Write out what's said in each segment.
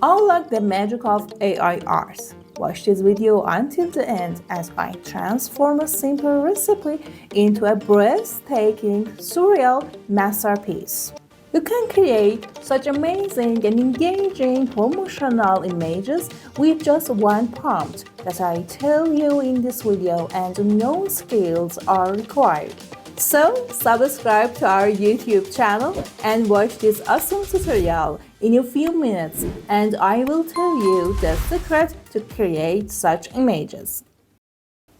Unlock the magic of AI art. Watch this video until the end as I transform a simple recipe into a breathtaking, surreal masterpiece. You can create such amazing and engaging promotional images with just one prompt that I tell you in this video, and no skills are required. So, subscribe to our YouTube channel and watch this awesome tutorial in a few minutes, and I will tell you the secret to create such images.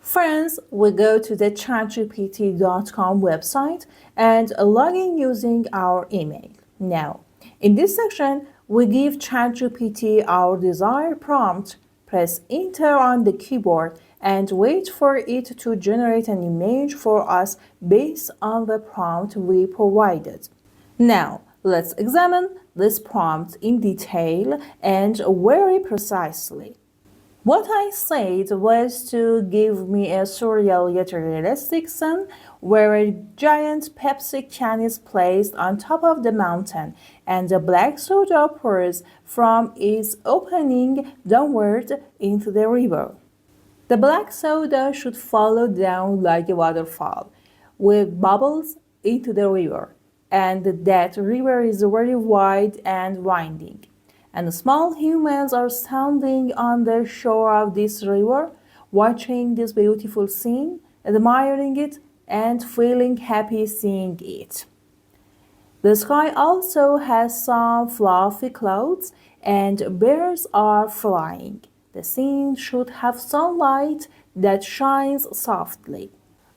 Friends, we go to the ChatGPT.com website and log in using our email. Now, in this section, we give ChatGPT our desired prompt, press Enter on the keyboard, and wait for it to generate an image for us based on the prompt we provided. Now, let's examine this prompt in detail and very precisely. What I said was to give me a surreal yet realistic scene where a giant Pepsi can is placed on top of the mountain and a black soda pours from its opening downward into the river. The black soda should follow down like a waterfall with bubbles into the river, and that river is very wide and winding. And small humans are standing on the shore of this river, watching this beautiful scene, admiring it, and feeling happy seeing it. The sky also has some fluffy clouds, and birds are flying. The scene should have sunlight that shines softly.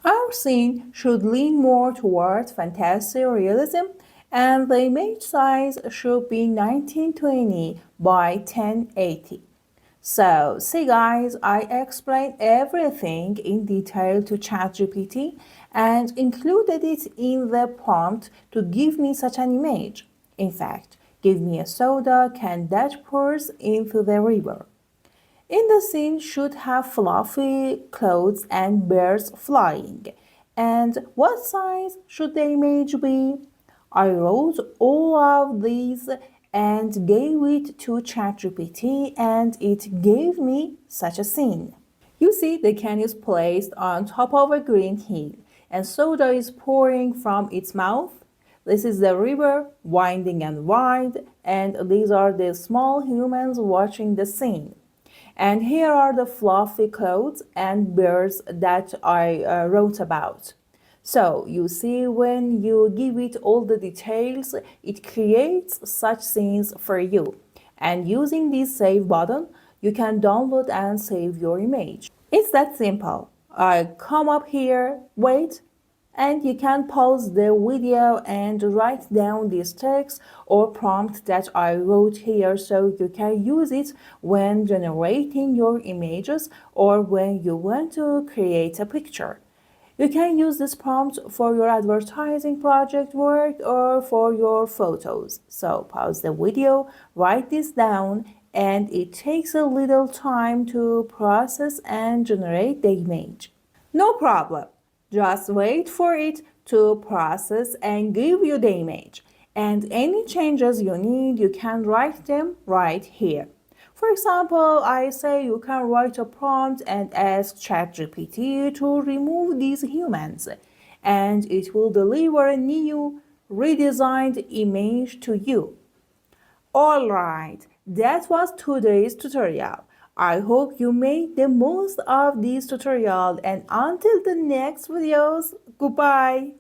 Our scene should lean more toward fantasy realism, and the image size should be 1920 by 1080. So, see guys, I explained everything in detail to ChatGPT and included it in the prompt to give me such an image. In fact, give me a soda can that pours into the river. In the scene should have fluffy clouds and birds flying. And what size should the image be? I wrote all of these and gave it to ChatGPT, and it gave me such a scene. You see, the can is placed on top of a green hill, and soda is pouring from its mouth. This is the river, winding and wide, and these are the small humans watching the scene. And here are the fluffy clouds and birds that I wrote about. So you see, when you give it all the details, it creates such scenes for you. And using this save button, you can download and save your image. It's that simple. Come up here, wait, and you can pause the video and write down this text or prompt that I wrote here, so you can use it when generating your images or when you want to create a picture. You can use this prompt for your advertising project work or for your photos. So pause the video, write this down, and it takes a little time to process and generate the image. No problem. Just wait for it to process and give you the image. And any changes you need, you can write them right here. For example, I say you can write a prompt and ask ChatGPT to remove these humans, and it will deliver a new, redesigned image to you. Alright, that was today's tutorial. I hope you made the most of this tutorial, and until the next videos, goodbye.